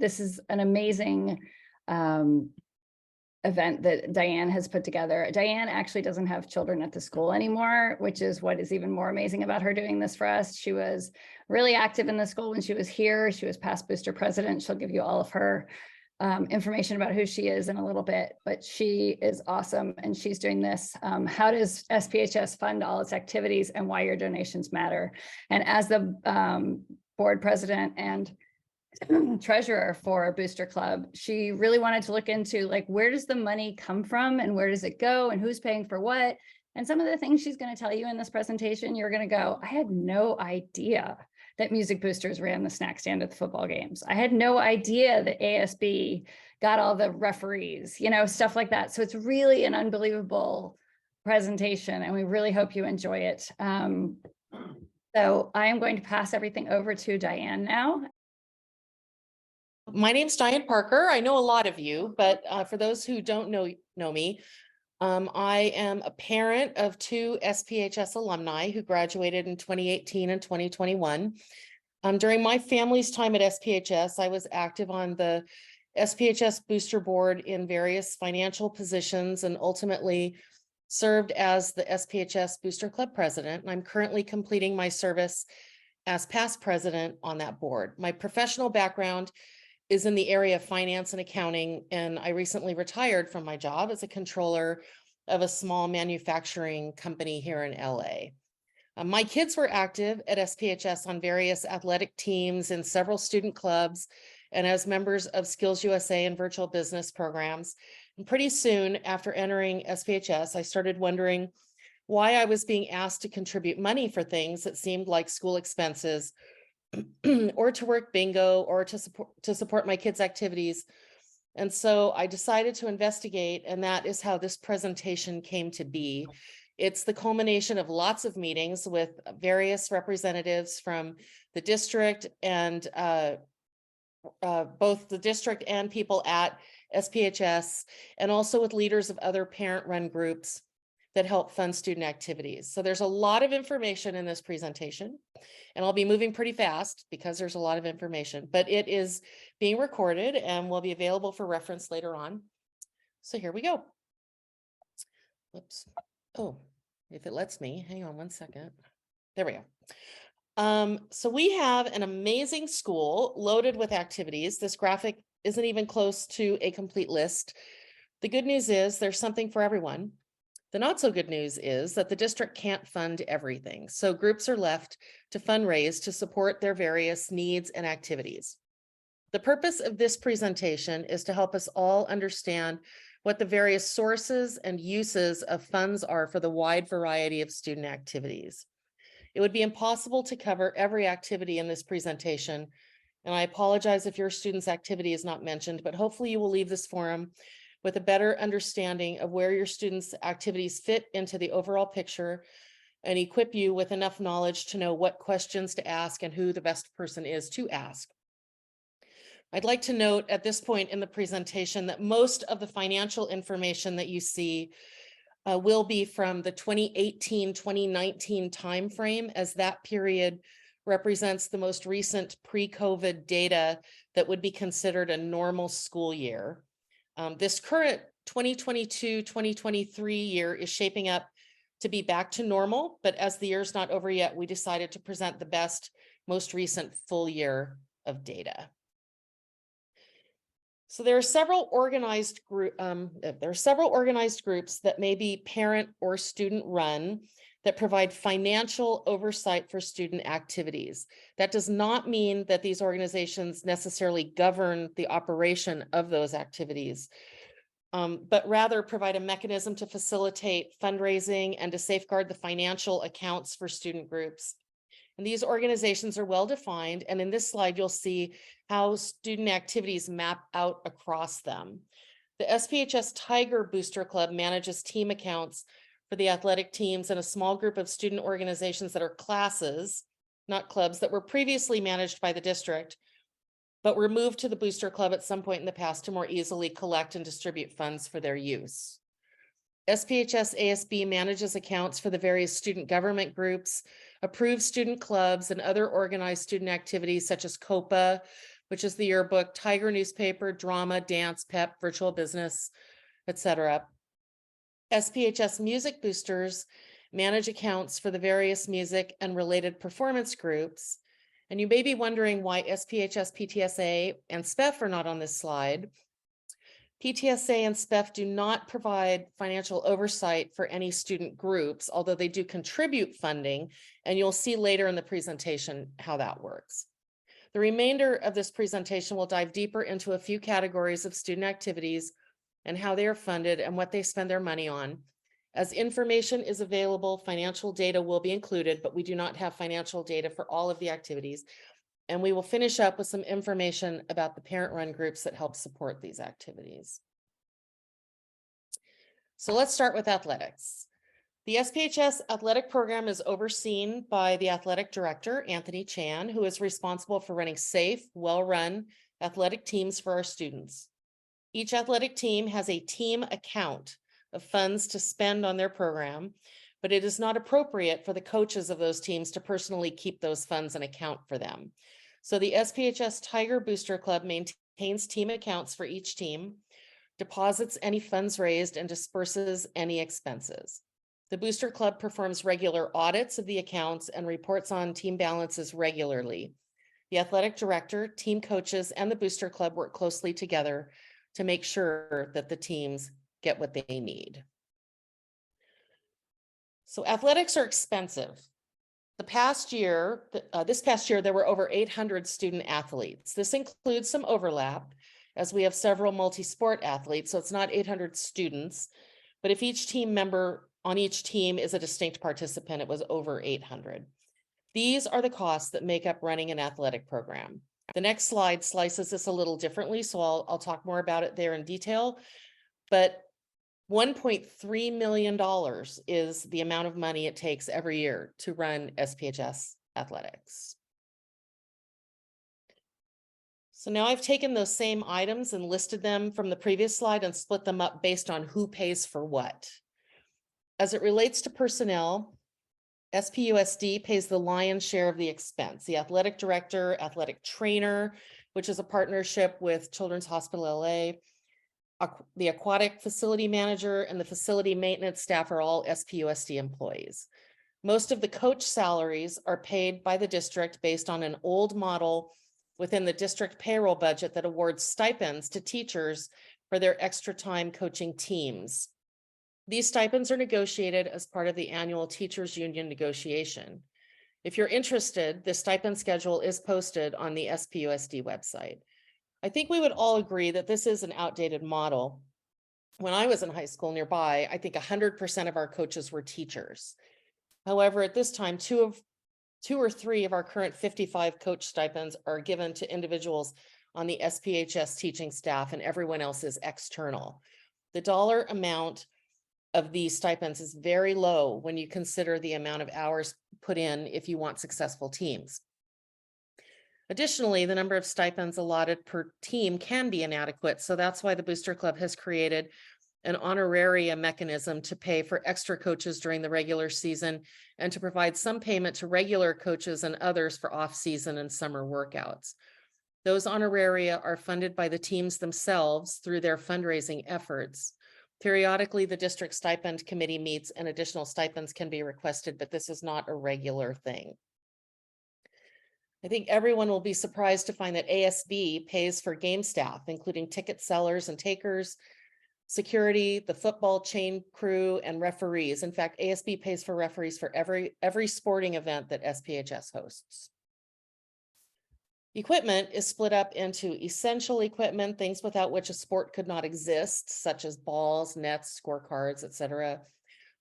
this is an amazing event that Diane has put together. Diane actually doesn't have children at the school anymore, which is what is even more amazing about her doing this for us. She was really active in the school when she was here. She was past booster president. She'll give you all of her information about who she is in a little bit, but she is awesome and she's doing this. How does SPHS fund all its activities and why your donations matter? And as the board president and treasurer for Booster Club, she really wanted to look into like, where does the money come from and where does it go and who's paying for what? And some of the things she's going to tell you in this presentation, you're going to go, I had no idea that music boosters ran the snack stand at the football games. I had no idea that ASB got all the referees, you know, stuff like that. So it's really an unbelievable presentation and we really hope you enjoy it. So I am going to pass everything over to Diane now. My name's Diane Parker. I know a lot of you, but for those who don't know me, I am a parent of 2 SPHS alumni who graduated in 2018 and 2021. During my family's time at SPHS, I was active on the SPHS Booster Board in various financial positions and ultimately served as the SPHS Booster Club president. And I'm currently completing my service as past president on that board. My professional background is in the area of finance and accounting, and I recently retired from my job as a controller of a small manufacturing company here in LA. My kids were active at SPHS on various athletic teams in several student clubs and as members of Skills USA and virtual business programs. And pretty soon after entering SPHS, I started wondering why I was being asked to contribute money for things that seemed like school expenses or to work bingo or to support my kids' activities. And so I decided to investigate, and that is how this presentation came to be. It's the culmination of lots of meetings with various representatives from the district and both the district and people at SPHS, and also with leaders of other parent-run groups that help fund student activities. So there's a lot of information in this presentation, and I'll be moving pretty fast because there's a lot of information, but it is being recorded and will be available for reference later on. So here we go. Whoops. Oh, if it lets me, hang on one second. There we go. So we have an amazing school loaded with activities. This graphic isn't even close to a complete list. The good news is there's something for everyone. The not so good news is that the district can't fund everything. So groups are left to fundraise to support their various needs and activities. The purpose of this presentation is to help us all understand what the various sources and uses of funds are for the wide variety of student activities. It would be impossible to cover every activity in this presentation, and I apologize if your student's activity is not mentioned, but hopefully you will leave this forum with a better understanding of where your students' activities fit into the overall picture and equip you with enough knowledge to know what questions to ask and who the best person is to ask. I'd like to note at this point in the presentation that most of the financial information that you see will be from the 2018-2019 timeframe, as that period represents the most recent pre-COVID data that would be considered a normal school year. This current 2022-2023 year is shaping up to be back to normal, but as the year's not over yet, we decided to present the best, most recent full year of data. So there are several organized groups that may be parent or student run that provide financial oversight for student activities. That does not mean that these organizations necessarily govern the operation of those activities, but rather provide a mechanism to facilitate fundraising and to safeguard the financial accounts for student groups. And these organizations are well defined, and in this slide you'll see how student activities map out across them. The SPHS Tiger Booster Club manages team accounts for the athletic teams and a small group of student organizations that are classes, not clubs, that were previously managed by the district, but were moved to the Booster Club at some point in the past to more easily collect and distribute funds for their use. SPHS ASB manages accounts for the various student government groups, approved student clubs, and other organized student activities such as COPA, which is the yearbook, Tiger newspaper, drama, dance, pep, virtual business, etc. SPHS music boosters manage accounts for the various music and related performance groups. And you may be wondering why SPHS, PTSA, and SPEF are not on this slide. PTSA and SPEF do not provide financial oversight for any student groups, although they do contribute funding, and you'll see later in the presentation how that works. The remainder of this presentation will dive deeper into a few categories of student activities and how they are funded and what they spend their money on. As information is available, financial data will be included, but we do not have financial data for all of the activities. And we will finish up with some information about the parent-run groups that help support these activities. So let's start with athletics. The SPHS athletic program is overseen by the athletic director, Anthony Chan, who is responsible for running safe, well-run athletic teams for our students. Each athletic team has a team account of funds to spend on their program, but it is not appropriate for the coaches of those teams to personally keep those funds and account for them. So the SPHS Tiger Booster Club maintains team accounts for each team, deposits any funds raised, and disperses any expenses. The Booster Club performs regular audits of the accounts and reports on team balances regularly. The athletic director, team coaches, and the Booster Club work closely together to make sure that the teams get what they need. So athletics are expensive. This past year, there were over 800 student athletes. This includes some overlap, as we have several multi-sport athletes, so it's not 800 students, but if each team member on each team is a distinct participant, it was over 800. These are the costs that make up running an athletic program. The next slide slices this a little differently, so I'll talk more about it there in detail, but $1.3 million is the amount of money it takes every year to run SPHS athletics. So now I've taken those same items and listed them from the previous slide and split them up based on who pays for what. As it relates to personnel, SPUSD pays the lion's share of the expense. The athletic director, athletic trainer, which is a partnership with Children's Hospital LA, the aquatic facility manager, and the facility maintenance staff are all SPUSD employees. Most of the coach salaries are paid by the district based on an old model within the district payroll budget that awards stipends to teachers for their extra time coaching teams. These stipends are negotiated as part of the annual teachers union negotiation. If you're interested, the stipend schedule is posted on the SPUSD website. I think we would all agree that this is an outdated model. When I was in high school nearby, I think 100% of our coaches were teachers. However, at this time, two or three of our current 55 coach stipends are given to individuals on the SPHS teaching staff, and everyone else is external. The dollar amount of these stipends is very low when you consider the amount of hours put in if you want successful teams. Additionally, the number of stipends allotted per team can be inadequate, so that's why the Booster Club has created an honoraria mechanism to pay for extra coaches during the regular season and to provide some payment to regular coaches and others for off-season and summer workouts. Those honoraria are funded by the teams themselves through their fundraising efforts. Periodically, the district stipend committee meets and additional stipends can be requested, but this is not a regular thing. I think everyone will be surprised to find that ASB pays for game staff, including ticket sellers and takers, security, the football chain crew, and referees. In fact, ASB pays for referees for every sporting event that SPHS hosts. Equipment is split up into essential equipment, things without which a sport could not exist, such as balls, nets, scorecards, etc.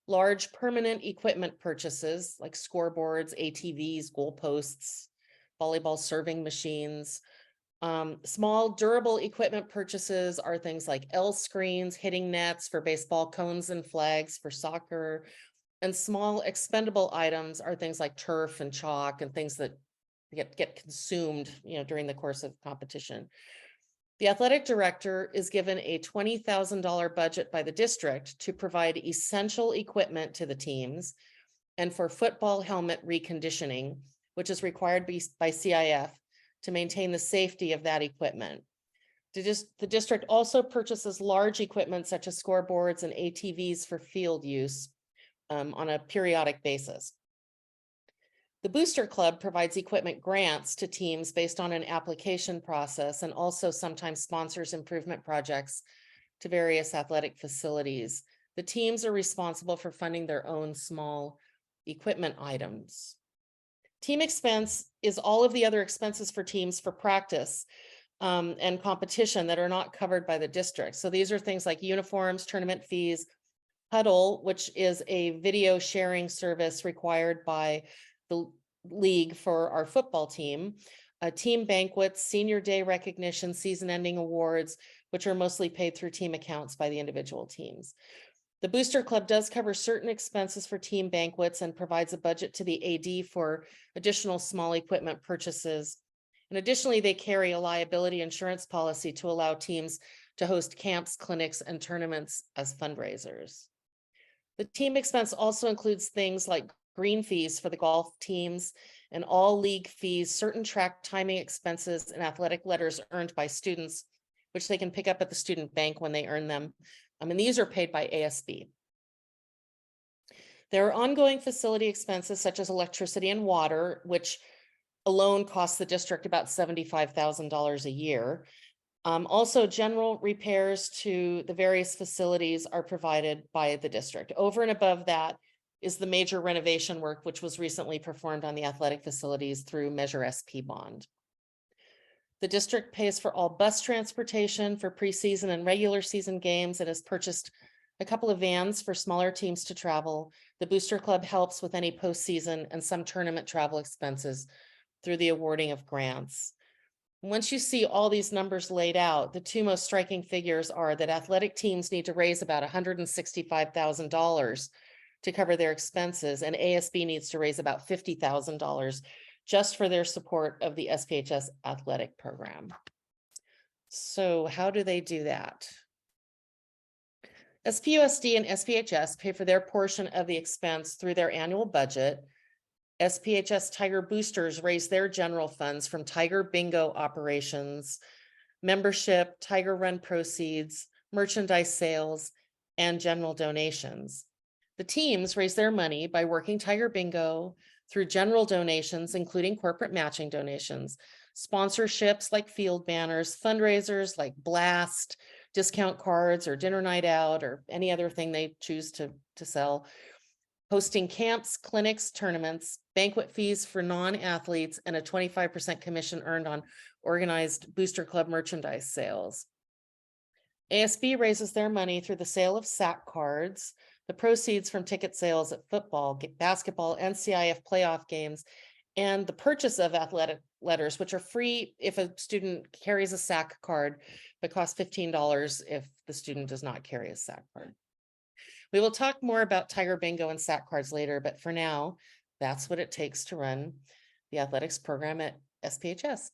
Large permanent equipment purchases like scoreboards, ATVs, goalposts, volleyball serving machines. Small durable equipment purchases are things like L screens, hitting nets for baseball, cones and flags for soccer. And small expendable items are things like turf and chalk and things that get consumed, during the course of competition. The athletic director is given a $20,000 budget by the district to provide essential equipment to the teams and for football helmet reconditioning, which is required by CIF to maintain the safety of that equipment. The district also purchases large equipment such as scoreboards and ATVs for field use on a periodic basis. The Booster Club provides equipment grants to teams based on an application process and also sometimes sponsors improvement projects to various athletic facilities. The teams are responsible for funding their own small equipment items. Team expense is all of the other expenses for teams for practice and competition that are not covered by the district. So these are things like uniforms, tournament fees, Huddle, which is a video sharing service required by the league for our football team, team banquets, senior day recognition, season ending awards, which are mostly paid through team accounts by the individual teams. The Booster Club does cover certain expenses for team banquets and provides a budget to the AD for additional small equipment purchases. And additionally, they carry a liability insurance policy to allow teams to host camps, clinics, and tournaments as fundraisers. The team expense also includes things like green fees for the golf teams and all league fees, certain track timing expenses, and athletic letters earned by students, which they can pick up at the student bank when they earn them. And these are paid by ASB. There are ongoing facility expenses such as electricity and water, which alone costs the district about $75,000 a year. Also, general repairs to the various facilities are provided by the district. Over and above that is the major renovation work, which was recently performed on the athletic facilities through Measure SP bond. The district pays for all bus transportation for preseason and regular season games and has purchased a couple of vans for smaller teams to travel. The Booster Club helps with any postseason and some tournament travel expenses through the awarding of grants. Once you see all these numbers laid out, the two most striking figures are that athletic teams need to raise about $165,000 to cover their expenses, and ASB needs to raise about $50,000 just for their support of the SPHS athletic program. So how do they do that? SPUSD and SPHS pay for their portion of the expense through their annual budget. SPHS Tiger Boosters raise their general funds from Tiger Bingo operations, membership, Tiger Run proceeds, merchandise sales, and general donations. The teams raise their money by working Tiger Bingo through general donations, including corporate matching donations, sponsorships like field banners, fundraisers like Blast, discount cards, or dinner night out, or any other thing they choose to sell, hosting camps, clinics, tournaments, banquet fees for non-athletes, and a 25% commission earned on organized Booster Club merchandise sales. ASB raises their money through the sale of SAC cards, the proceeds from ticket sales at football, basketball, NCIF playoff games, and the purchase of athletic letters, which are free if a student carries a SAC card, but cost $15 if the student does not carry a SAC card. We will talk more about Tiger Bingo and SAC cards later, but for now, that's what it takes to run the athletics program at SPHS.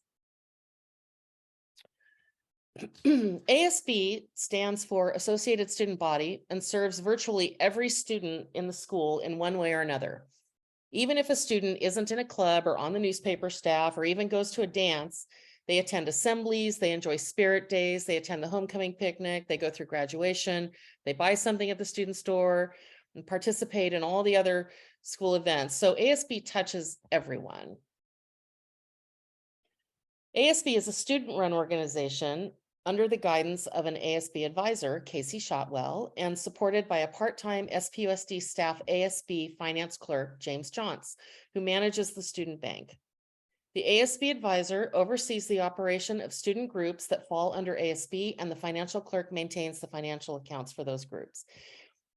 ASB stands for Associated Student Body and serves virtually every student in the school in one way or another. Even if a student isn't in a club or on the newspaper staff or even goes to a dance, they attend assemblies, they enjoy spirit days, they attend the homecoming picnic, they go through graduation, they buy something at the student store, and participate in all the other school events. So ASB touches everyone. ASB is a student-run organization under the guidance of an ASB advisor, Casey Shotwell, and supported by a part-time SPUSD staff ASB finance clerk, James Johns, who manages the student bank. The ASB advisor oversees the operation of student groups that fall under ASB, and the financial clerk maintains the financial accounts for those groups.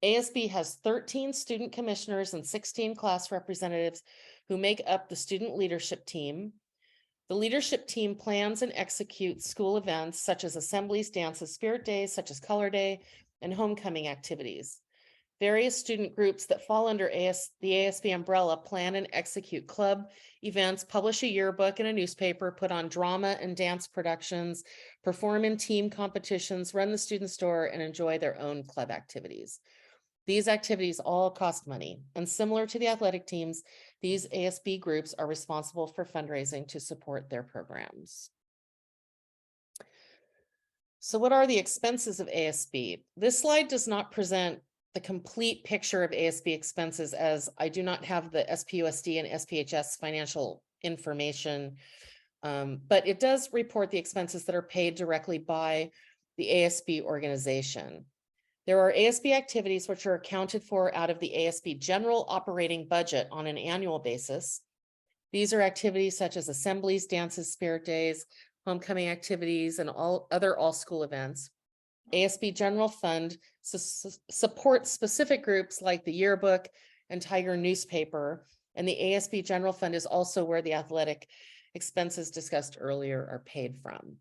ASB has 13 student commissioners and 16 class representatives who make up the student leadership team. The leadership team plans and executes school events such as assemblies, dances, spirit days, such as Color Day, and homecoming activities. Various student groups that fall under the ASB umbrella plan and execute club events, publish a yearbook and a newspaper, put on drama and dance productions, perform in team competitions, run the student store, and enjoy their own club activities. These activities all cost money, and similar to the athletic teams, these ASB groups are responsible for fundraising to support their programs. So what are the expenses of ASB? This slide does not present the complete picture of ASB expenses, as I do not have the SPUSD and SPHS financial information, but it does report the expenses that are paid directly by the ASB organization. There are ASB activities which are accounted for out of the ASB general operating budget on an annual basis. These are activities such as assemblies, dances, spirit days, homecoming activities, and all other all-school events. ASB General Fund supports specific groups like the yearbook and Tiger newspaper, and the ASB General Fund is also where the athletic expenses discussed earlier are paid from.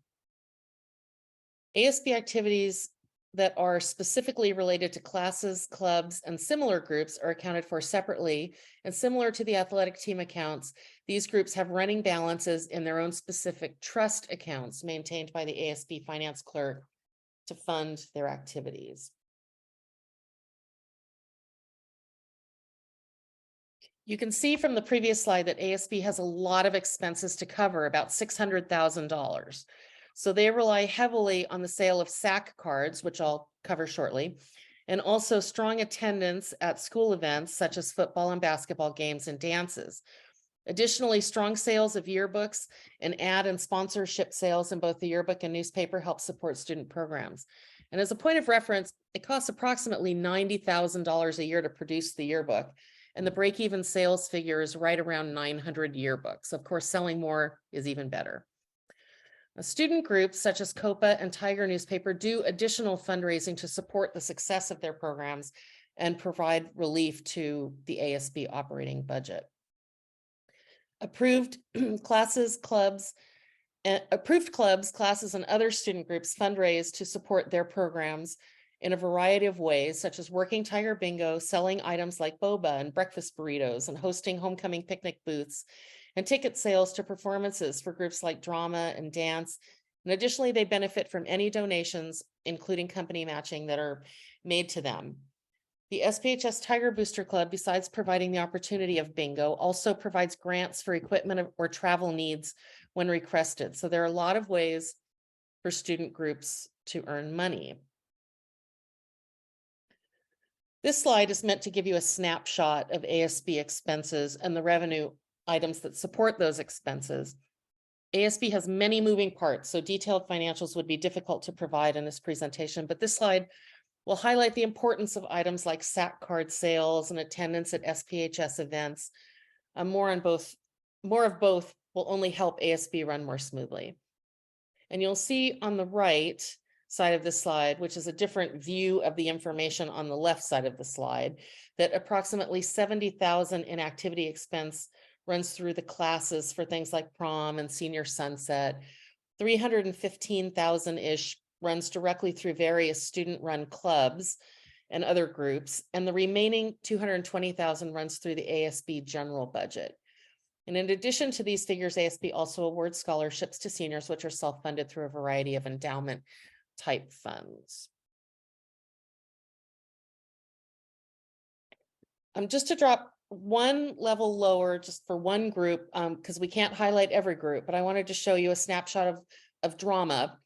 ASB activities that are specifically related to classes, clubs, and similar groups are accounted for separately, and similar to the athletic team accounts, these groups have running balances in their own specific trust accounts maintained by the ASB finance clerk to fund their activities. You can see from the previous slide that ASB has a lot of expenses to cover, about $600,000. So they rely heavily on the sale of SAC cards, which I'll cover shortly, and also strong attendance at school events such as football and basketball games and dances. Additionally, strong sales of yearbooks and ad and sponsorship sales in both the yearbook and newspaper help support student programs. And as a point of reference, it costs approximately $90,000 a year to produce the yearbook, and the break-even sales figure is right around 900 yearbooks. Of course, selling more is even better. Student groups such as COPA and Tiger newspaper do additional fundraising to support the success of their programs and provide relief to the ASB operating budget. Approved classes, classes, and other student groups fundraise to support their programs in a variety of ways, such as working Tiger bingo, selling items like boba and breakfast burritos, and hosting homecoming picnic booths, and ticket sales to performances for groups like drama and dance. And additionally, they benefit from any donations, including company matching, that are made to them. The SPHS Tiger Booster Club, besides providing the opportunity of bingo, also provides grants for equipment or travel needs when requested. So there are a lot of ways for student groups to earn money. This slide is meant to give you a snapshot of ASB expenses and the revenue items that support those expenses. ASB has many moving parts, so detailed financials would be difficult to provide in this presentation, but this slide will highlight the importance of items like SAC card sales and attendance at SPHS events. More of both will only help ASB run more smoothly. And you'll see on the right side of the slide, which is a different view of the information on the left side of the slide, that approximately $70,000 in activity expense runs through the classes for things like prom and senior sunset. $315,000-ish runs directly through various student-run clubs and other groups, and the remaining $220,000 runs through the ASB general budget. And in addition to these figures, ASB also awards scholarships to seniors, which are self-funded through a variety of endowment type funds. Just to drop one level lower, just for one group, because we can't highlight every group, but I wanted to show you a snapshot of drama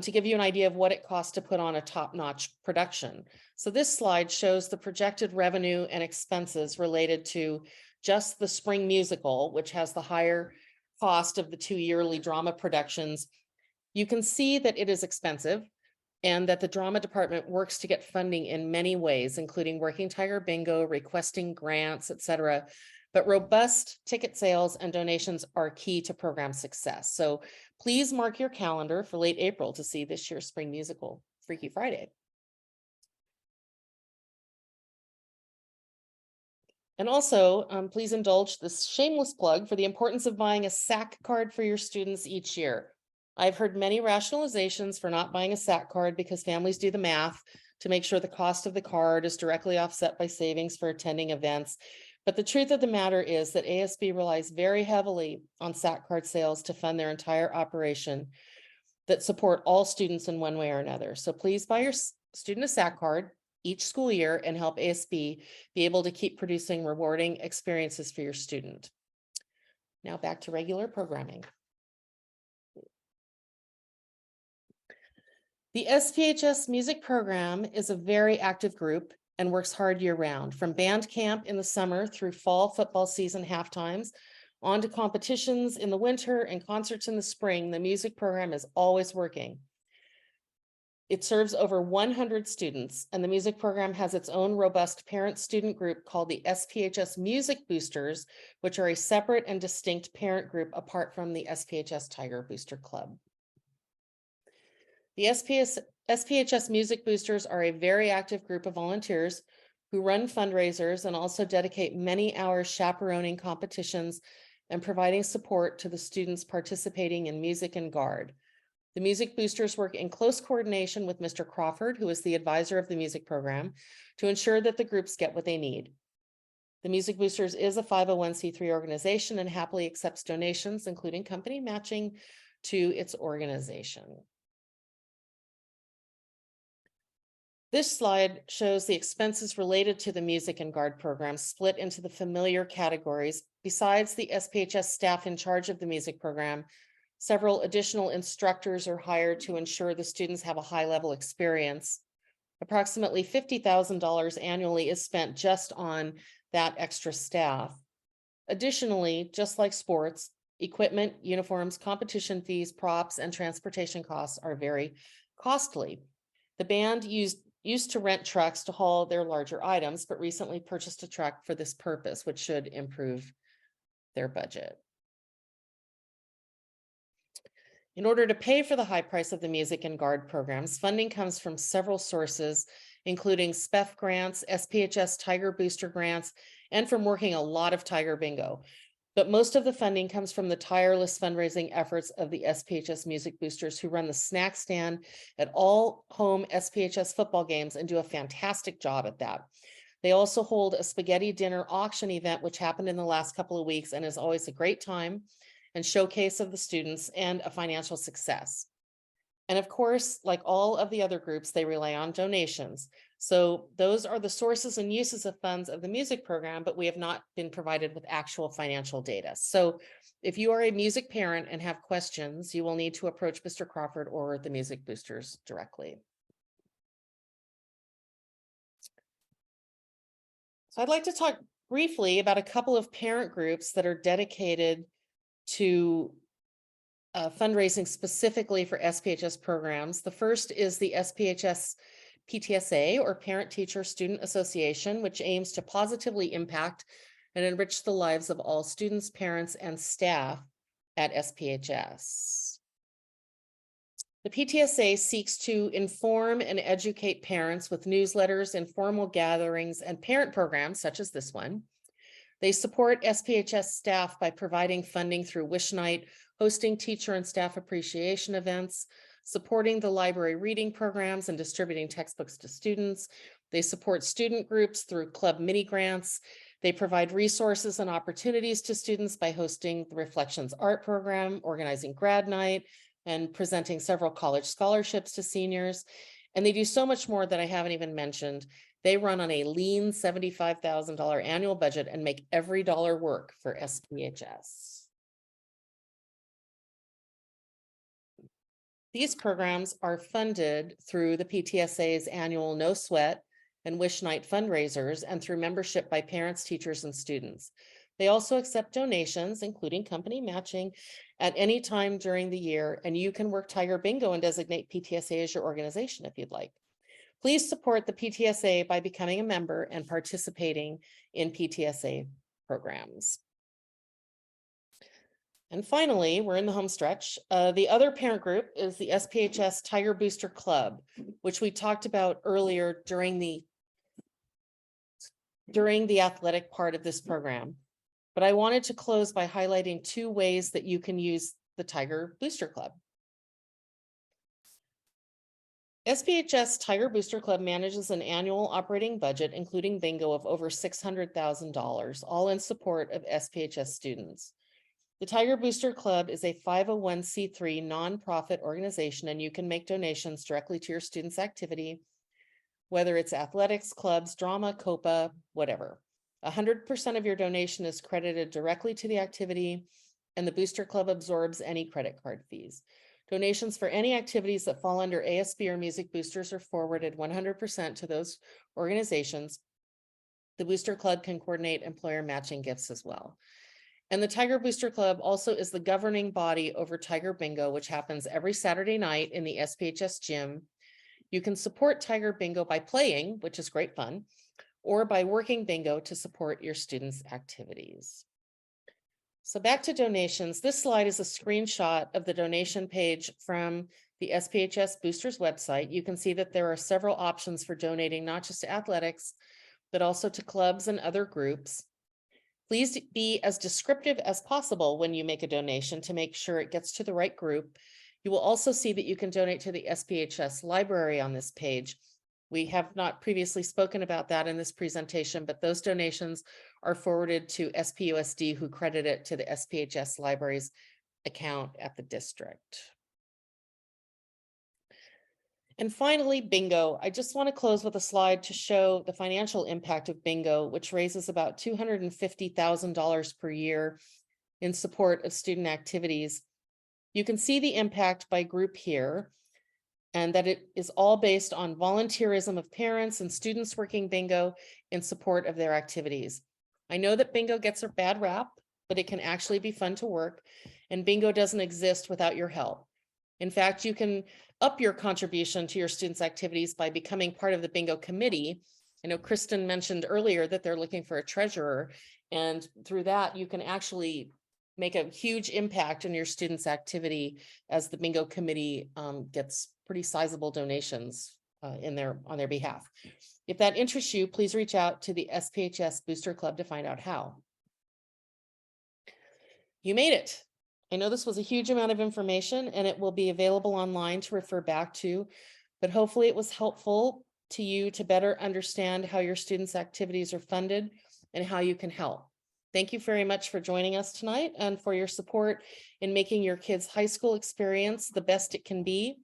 to give you an idea of what it costs to put on a top-notch production. So this slide shows the projected revenue and expenses related to just the spring musical, which has the higher cost of the 2 yearly drama productions. You can see that it is expensive and that the drama department works to get funding in many ways, including working Tiger bingo, requesting grants, etc. But robust ticket sales and donations are key to program success. So please mark your calendar for late April to see this year's spring musical, Freaky Friday. And also, please indulge this shameless plug for the importance of buying a SAC card for your students each year. I've heard many rationalizations for not buying a SAC card because families do the math to make sure the cost of the card is directly offset by savings for attending events. But the truth of the matter is that ASB relies very heavily on SAC card sales to fund their entire operation that support all students in one way or another. So please buy your student a SAC card each school year and help ASB be able to keep producing rewarding experiences for your student. Now back to regular programming. The SPHS music program is a very active group and works hard year-round, from band camp in the summer through fall football season halftimes, on to competitions in the winter and concerts in the spring. The music program is always working. It serves over 100 students, and the music program has its own robust parent-student group called the SPHS Music Boosters, which are a separate and distinct parent group apart from the SPHS Tiger Booster Club. The SPHS Music Boosters are a very active group of volunteers who run fundraisers and also dedicate many hours chaperoning competitions and providing support to the students participating in music and guard. The Music Boosters work in close coordination with Mr. Crawford, who is the advisor of the music program, to ensure that the groups get what they need. The Music Boosters is a 501c3 organization and happily accepts donations, including company matching, to its organization. This slide shows the expenses related to the music and guard program split into the familiar categories. Besides the SPHS staff in charge of the music program, several additional instructors are hired to ensure the students have a high-level experience. Approximately $50,000 annually is spent just on that extra staff. Additionally, just like sports, equipment, uniforms, competition fees, props, and transportation costs are very costly. The band used to rent trucks to haul their larger items, but recently purchased a truck for this purpose, which should improve their budget. In order to pay for the high price of the music and guard programs, funding comes from several sources, including SPEF grants, SPHS Tiger Booster grants, and from working a lot of Tiger Bingo. But most of the funding comes from the tireless fundraising efforts of the SPHS Music Boosters, who run the snack stand at all home SPHS football games and do a fantastic job at that. They also hold a spaghetti dinner auction event, which happened in the last couple of weeks and is always a great time and showcase of the students and a financial success. And of course, like all of the other groups, they rely on donations. So those are the sources and uses of funds of the music program, but we have not been provided with actual financial data. So if you are a music parent and have questions, you will need to approach Mr. Crawford or the Music Boosters directly. So I'd like to talk briefly about a couple of parent groups that are dedicated to fundraising specifically for SPHS programs. The first is the SPHS PTSA, or Parent Teacher Student Association, which aims to positively impact and enrich the lives of all students, parents, and staff at SPHS. The PTSA seeks to inform and educate parents with newsletters, informal gatherings, and parent programs such as this one. They support SPHS staff by providing funding through Wish Night, hosting teacher and staff appreciation events, supporting the library reading programs and distributing textbooks to students. They support student groups through club mini grants. They provide resources and opportunities to students by hosting the Reflections Art program, organizing grad night, and presenting several college scholarships to seniors. And they do so much more that I haven't even mentioned. They run on a lean $75,000 annual budget and make every dollar work for SPHS. These programs are funded through the PTSA's annual No Sweat and Wish Night fundraisers and through membership by parents, teachers, and students. They also accept donations, including company matching, at any time during the year, and you can work Tiger Bingo and designate PTSA as your organization if you'd like. Please support the PTSA by becoming a member and participating in PTSA programs. And finally, we're in the home stretch. The other parent group is the SPHS Tiger Booster Club, which we talked about earlier during the athletic part of this program. But I wanted to close by highlighting two ways that you can use the Tiger Booster Club. SPHS Tiger Booster Club manages an annual operating budget, including bingo, of over $600,000, all in support of SPHS students. The Tiger Booster Club is a 501c3 nonprofit organization, and you can make donations directly to your students' activity whether it's athletics, clubs, drama, COPA, whatever. 100% of your donation is credited directly to the activity, and the Booster Club absorbs any credit card fees. Donations for any activities that fall under ASB or Music Boosters are forwarded 100% to those organizations. The Booster Club can coordinate employer matching gifts as well. And the Tiger Booster Club also is the governing body over Tiger Bingo, which happens every Saturday night in the SPHS gym. You can support Tiger Bingo by playing, which is great fun, or by working bingo to support your students' activities. So back to donations. This slide is a screenshot of the donation page from the SPHS Boosters website. You can see that there are several options for donating, not just to athletics, but also to clubs and other groups. Please be as descriptive as possible when you make a donation to make sure it gets to the right group. You will also see that you can donate to the SPHS library on this page. We have not previously spoken about that in this presentation, but those donations are forwarded to SPUSD, who credit it to the SPHS library's account at the district. And finally, bingo. I just want to close with a slide to show the financial impact of bingo, which raises about $250,000 per year in support of student activities. You can see the impact by group here, and that it is all based on volunteerism of parents and students working bingo in support of their activities. I know that bingo gets a bad rap, but it can actually be fun to work, and bingo doesn't exist without your help. In fact, you can up your contribution to your students' activities by becoming part of the bingo committee. I know Kristen mentioned earlier that they're looking for a treasurer, and through that, you can actually make a huge impact in your students' activity as the bingo committee gets pretty sizable donations on their behalf. If that interests you, please reach out to the SPHS Booster Club to find out how. You made it. I know this was a huge amount of information, and it will be available online to refer back to, but hopefully it was helpful to you to better understand how your students' activities are funded and how you can help. Thank you very much for joining us tonight and for your support in making your kids' high school experience the best it can be.